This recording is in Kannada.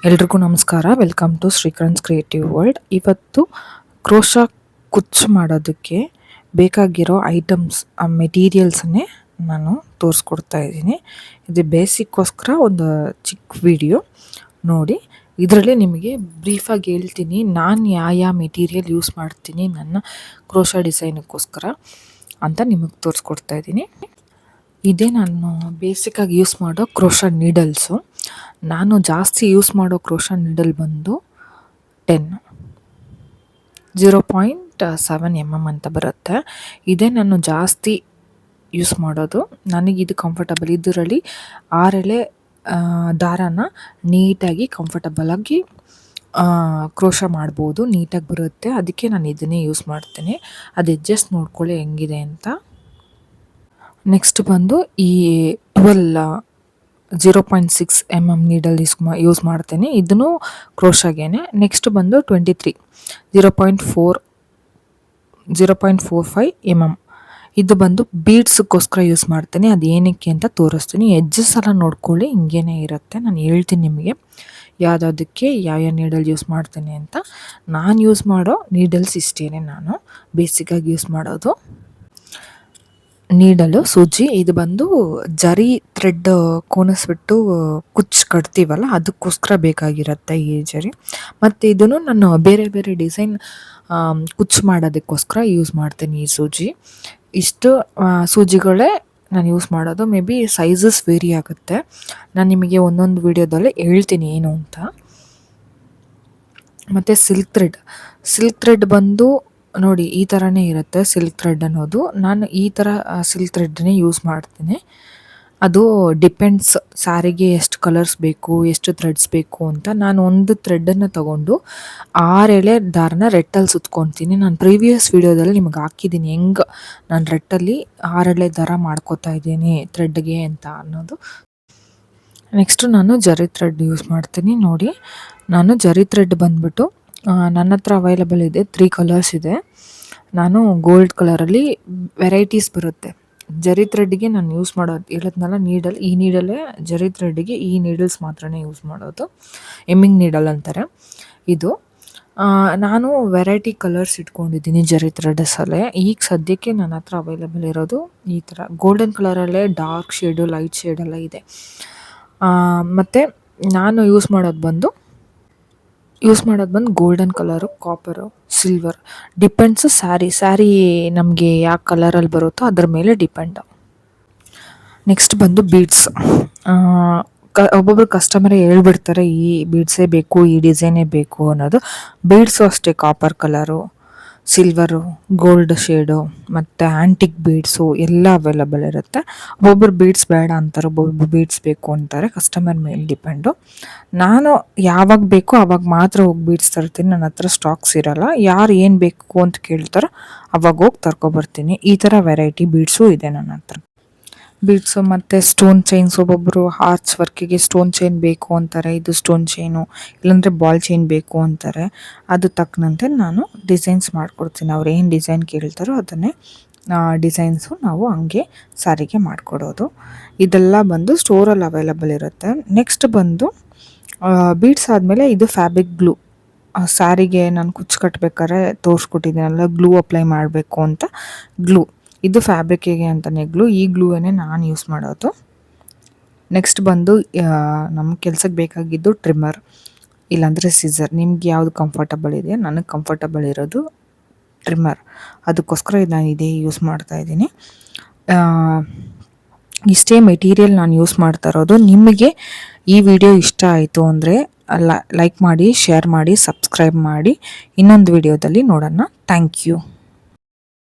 ಎಲ್ರಿಗೂ ನಮಸ್ಕಾರ. Welcome to Srikanth creative world. ಇವತ್ತು ಕ್ರೋಶಾ ಕುಚ್ಚು ಮಾಡೋದಕ್ಕೆ ಬೇಕಾಗಿರೋ ಐಟಮ್ಸ್ ಮೆಟೀರಿಯಲ್ಸನ್ನೇ ನಾನು ತೋರಿಸ್ಕೊಡ್ತಾ ಇದ್ದೀನಿ. ಇದು ಬೇಸಿಕ್ಕೋಸ್ಕರ ಒಂದು ಚಿಕ್ಕ ವಿಡಿಯೋ ನೋಡಿ. ಇದರಲ್ಲಿ ನಿಮಗೆ ಬ್ರೀಫಾಗಿ ಹೇಳ್ತೀನಿ ನಾನು ಯಾವ ಮೆಟೀರಿಯಲ್ ಯೂಸ್ ಮಾಡ್ತೀನಿ ನನ್ನ ಕ್ರೋಶಾ ಡಿಸೈನಿಗೋಸ್ಕರ ಅಂತ ನಿಮಗೆ ತೋರಿಸ್ಕೊಡ್ತಾ ಇದ್ದೀನಿ. ಇದೇ ನಾನು ಬೇಸಿಕ್ಕಾಗಿ ಯೂಸ್ ಮಾಡೋ ಕ್ರೋಶಾ ನೀಡಲ್ಸು. ನಾನು ಜಾಸ್ತಿ ಯೂಸ್ ಮಾಡೋ ಕ್ರೋಶಾ ನೀಡಲ್ ಬಂದು 0.7 mm ಅಂತ ಬರುತ್ತೆ. ಇದೇ ನಾನು ಜಾಸ್ತಿ ಯೂಸ್ ಮಾಡೋದು. ನನಗಿದು ಕಂಫರ್ಟಬಲ್. ಇದರಲ್ಲಿ 6 ಎಳೆ ದಾರಾನ ನೀಟಾಗಿ ಕಂಫರ್ಟಬಲಾಗಿ ಕ್ರೋಶಾ ಮಾಡ್ಬೋದು, ನೀಟಾಗಿ ಬರುತ್ತೆ. ಅದಕ್ಕೆ ನಾನು ಇದನ್ನೇ ಯೂಸ್ ಮಾಡ್ತೀನಿ. ಅದು ಅಡ್ಜಸ್ಟ್ ನೋಡ್ಕೊಳ್ಳಿ ಹೆಂಗಿದೆ ಅಂತ. ನೆಕ್ಸ್ಟ್ ಬಂದು ಈ 0.6 mm ನೀಡಲ್ ಯೂಸ್ ಮಾಡ್ತೇನೆ. ಇದನ್ನು ಕ್ರೋಶಾಗೇನೆ. ನೆಕ್ಸ್ಟ್ ಬಂದು 0.45 mm. ಇದು ಬಂದು ಬೀಡ್ಸ್ಗೋಸ್ಕರ ಯೂಸ್ ಮಾಡ್ತೀನಿ. ಅದು ಏನಕ್ಕೆ ಅಂತ ತೋರಿಸ್ತೀನಿ. ಎಡ್ಜಸ್ ಎಲ್ಲ ನೋಡ್ಕೊಳ್ಳಿ, ಹಿಂಗೇನೆ ಇರುತ್ತೆ. ನಾನು ಹೇಳ್ತೀನಿ ನಿಮಗೆ ಯಾವುದಕ್ಕೆ ಯಾವ ನೀಡಲ್ ಯೂಸ್ ಮಾಡ್ತೀನಿ ಅಂತ. ನಾನು ಯೂಸ್ ಮಾಡೋ ನೀಡಲ್ಸ್ ಇಷ್ಟೇ. ನಾನು ಬೇಸಿಕ್ಕಾಗಿ ಯೂಸ್ ಮಾಡೋದು ನೀಡಲು ಸೂಜಿ. ಇದು ಬಂದು ಜರಿ ಥ್ರೆಡ್ ಕೋನಿಸ್ಬಿಟ್ಟು ಕುಚ್ಚು ಕಟ್ತೀವಲ್ಲ, ಅದಕ್ಕೋಸ್ಕರ ಬೇಕಾಗಿರುತ್ತೆ ಈ ಜರಿ. ಮತ್ತು ಇದನ್ನು ನಾನು ಬೇರೆ ಬೇರೆ ಡಿಸೈನ್ ಕುಚ್ಚು ಮಾಡೋದಕ್ಕೋಸ್ಕರ ಯೂಸ್ ಮಾಡ್ತೀನಿ ಈ ಸೂಜಿ. ಇಷ್ಟು ಸೂಜಿಗಳೇ ನಾನು ಯೂಸ್ ಮಾಡೋದು. ಮೇ ಬಿ ಸೈಜಸ್ ವೇರಿ ಆಗುತ್ತೆ. ನಾನು ನಿಮಗೆ ಒಂದೊಂದು ವಿಡಿಯೋದಲ್ಲಿ ಹೇಳ್ತೀನಿ ಏನು ಅಂತ. ಮತ್ತು ಸಿಲ್ಕ್ ಥ್ರೆಡ್ ಬಂದು ನೋಡಿ ಈ ಥರನೇ ಇರುತ್ತೆ ಸಿಲ್ಕ್ ಥ್ರೆಡ್ ಅನ್ನೋದು. ನಾನು ಈ ಥರ ಸಿಲ್ಕ್ ಥ್ರೆಡ್ನೇ ಯೂಸ್ ಮಾಡ್ತೀನಿ. ಅದು ಡಿಪೆಂಡ್ಸ್ ಸ್ಯಾರಿಗೆ ಎಷ್ಟು ಕಲರ್ಸ್ ಬೇಕು, ಎಷ್ಟು ಥ್ರೆಡ್ಸ್ ಬೇಕು ಅಂತ. ನಾನು ಒಂದು ಥ್ರೆಡನ್ನು ತೊಗೊಂಡು 6 ಎಳೆ ದಾರನ ರೆಟ್ಟಲ್ಲಿ ಸುತ್ಕೊತೀನಿ. ನಾನು ಪ್ರೀವಿಯಸ್ ವೀಡಿಯೋದಲ್ಲಿ ನಿಮಗೆ ಹಾಕಿದ್ದೀನಿ ಹೆಂಗೆ ನಾನು ರೆಟ್ಟಲ್ಲಿ 6 ಎಳೆ ದಾರ ಮಾಡ್ಕೋತಾ ಇದ್ದೀನಿ ಥ್ರೆಡ್ಗೆ ಅಂತ ಅನ್ನೋದು. ನೆಕ್ಸ್ಟು ನಾನು ಜರಿ ಥ್ರೆಡ್ ಯೂಸ್ ಮಾಡ್ತೀನಿ. ನೋಡಿ, ನಾನು ಜರಿ ಥ್ರೆಡ್ ಬಂದುಬಿಟ್ಟು ನನ್ನ ಹತ್ರ ಅವೈಲಬಲ್ ಇದೆ. 3 ಕಲರ್ಸ್ ಇದೆ. ನಾನು ಗೋಲ್ಡ್ ಕಲರಲ್ಲಿ ವೆರೈಟೀಸ್ ಬರುತ್ತೆ. ಜರಿ ಥ್ರೆಡ್ಗೆ ನಾನು ಯೂಸ್ ಮಾಡೋದು ಹೇಳಿದ್ನಲ್ಲ ನೀಡಲ್, ಈ ನೀಡಲ್ಲೇ ಜರಿ ಥ್ರೆಡ್ಗೆ ಈ ನೀಡಲ್ಸ್ ಮಾತ್ರನೇ ಯೂಸ್ ಮಾಡೋದು. ಎಮ್ಮಿಂಗ್ ನೀಡಲ್ ಅಂತಾರೆ ಇದು. ನಾನು ವೆರೈಟಿ ಕಲರ್ಸ್ ಇಟ್ಕೊಂಡಿದ್ದೀನಿ ಜರಿ ಥ್ರೆಡ್ಸಲ್ಲೇ. ಈಗ ಸದ್ಯಕ್ಕೆ ನನ್ನ ಹತ್ರ ಅವೈಲಬಲ್ ಇರೋದು ಈ ಥರ ಗೋಲ್ಡನ್ ಕಲರಲ್ಲೇ ಡಾರ್ಕ್ ಶೇಡು, ಲೈಟ್ ಶೇಡೆಲ್ಲ ಇದೆ. ಮತ್ತು ನಾನು ಯೂಸ್ ಮಾಡೋದು ಬಂದು golden colour, copper, silver. Depends sari ನಮಗೆ ಯಾವ ಕಲರಲ್ಲಿ ಬರುತ್ತೋ ಅದ್ರ ಮೇಲೆ ಡಿಪೆಂಡು. ನೆಕ್ಸ್ಟ್ ಬಂದು ಬೀಡ್ಸ್. ಒಬ್ಬೊಬ್ರು ಕಸ್ಟಮರೇ ಹೇಳ್ಬಿಡ್ತಾರೆ ಈ ಬೀಡ್ಸೇ ಬೇಕು, ಈ ಡಿಸೈನೇ ಬೇಕು ಅನ್ನೋದು. ಬೀಡ್ಸು ಅಷ್ಟೇ copper colour, silver, gold shade ಮತ್ತು ಆ್ಯಂಟಿಕ್ ಬೀಡ್ಸು ಎಲ್ಲ ಅವೈಲಬಲ್ ಇರುತ್ತೆ. ಒಬ್ಬೊಬ್ರು ಬೀಡ್ಸ್ ಬೇಡ ಅಂತಾರೆ, ಒಬ್ಬೊಬ್ರು ಬೀಡ್ಸ್ ಬೇಕು ಅಂತಾರೆ. ಕಸ್ಟಮರ್ ಮೇಲೆ ಡಿಪೆಂಡು. ನಾನು ಯಾವಾಗ ಬೇಕೋ ಆವಾಗ ಮಾತ್ರ ಹೋಗಿ ಬೀಡ್ಸ್ ತರ್ತೀನಿ. ನನ್ನ ಹತ್ರ ಸ್ಟಾಕ್ಸ್ ಇರೋಲ್ಲ. ಯಾರು ಏನು ಬೇಕು ಅಂತ ಕೇಳ್ತಾರೋ ಅವಾಗ ಹೋಗಿ ತರ್ಕೊಬರ್ತೀನಿ. ಈ ಥರ ವೆರೈಟಿ ಬೀಡ್ಸು ಇದೆ ನನ್ನ ಹತ್ರ. ಬೀಡ್ಸು ಮತ್ತು ಸ್ಟೋನ್ ಚೈನ್ಸ್. ಒಬ್ಬೊಬ್ಬರು ಆರ್ಚ್ ವರ್ಕಿಗೆ ಸ್ಟೋನ್ ಚೈನ್ ಬೇಕು ಅಂತಾರೆ. ಇದು ಸ್ಟೋನ್ ಚೈನು, ಇಲ್ಲಾಂದರೆ ಬಾಲ್ ಚೈನ್ ಬೇಕು ಅಂತಾರೆ. ಅದು ತಕ್ಕನಂತೆ ನಾನು ಡಿಸೈನ್ಸ್ ಮಾಡಿಕೊಡ್ತೀನಿ. ಅವ್ರು ಏನು ಡಿಸೈನ್ ಕೇಳ್ತಾರೋ ಅದನ್ನೇ ಡಿಸೈನ್ಸು ನಾವು ಹಂಗೆ ಸ್ಯಾರಿಗೆ ಮಾಡಿಕೊಡೋದು. ಇದೆಲ್ಲ ಬಂದು ಸ್ಟೋರಲ್ಲಿ ಅವೈಲಬಲ್ ಇರುತ್ತೆ. ನೆಕ್ಸ್ಟ್ ಬಂದು ಬೀಡ್ಸ್ ಆದಮೇಲೆ ಇದು ಫ್ಯಾಬ್ರಿಕ್ ಗ್ಲೂ. ಸ್ಯಾರಿಗೆ ನಾನು ಕುಚ್ಚು ಕಟ್ಟಬೇಕಾದ್ರೆ ತೋರಿಸ್ಕೊಟ್ಟಿದ್ದೀನಲ್ಲ, ಗ್ಲೂ ಅಪ್ಲೈ ಮಾಡಬೇಕು ಅಂತ. ಗ್ಲೂ ಇದು ಫ್ಯಾಬ್ರಿಕ್ಕಿಗೆ ಅಂತಲೇ ಗ್ಲೂ. ಈ ಗ್ಲೂವನ್ನೇ ನಾನು ಯೂಸ್ ಮಾಡೋದು. ನೆಕ್ಸ್ಟ್ ಬಂದು ನಮ್ಮ ಕೆಲ್ಸಕ್ಕೆ ಬೇಕಾಗಿದ್ದು ಟ್ರಿಮ್ಮರ್, ಇಲ್ಲಾಂದರೆ ಸಿಸರ್. ನಿಮ್ಗೆ ಯಾವುದು ಕಂಫರ್ಟಬಲ್ ಇದೆಯೋ, ನನಗೆ ಕಂಫರ್ಟಬಲ್ ಇರೋದು ಟ್ರಿಮ್ಮರ್. ಅದಕ್ಕೋಸ್ಕರ ನಾನು ಇದೇ ಯೂಸ್ ಮಾಡ್ತಾಯಿದ್ದೀನಿ. ಇಷ್ಟೇ ಮೆಟೀರಿಯಲ್ ನಾನು ಯೂಸ್ ಮಾಡ್ತಾ ಇರೋದು. ನಿಮಗೆ ಈ ವಿಡಿಯೋ ಇಷ್ಟ ಆಯಿತು ಅಂದರೆ ಲೈಕ್ ಮಾಡಿ, ಶೇರ್ ಮಾಡಿ, ಸಬ್ಸ್ಕ್ರೈಬ್ ಮಾಡಿ. ಇನ್ನೊಂದು ವಿಡಿಯೋದಲ್ಲಿ ನೋಡೋಣ. Thank you.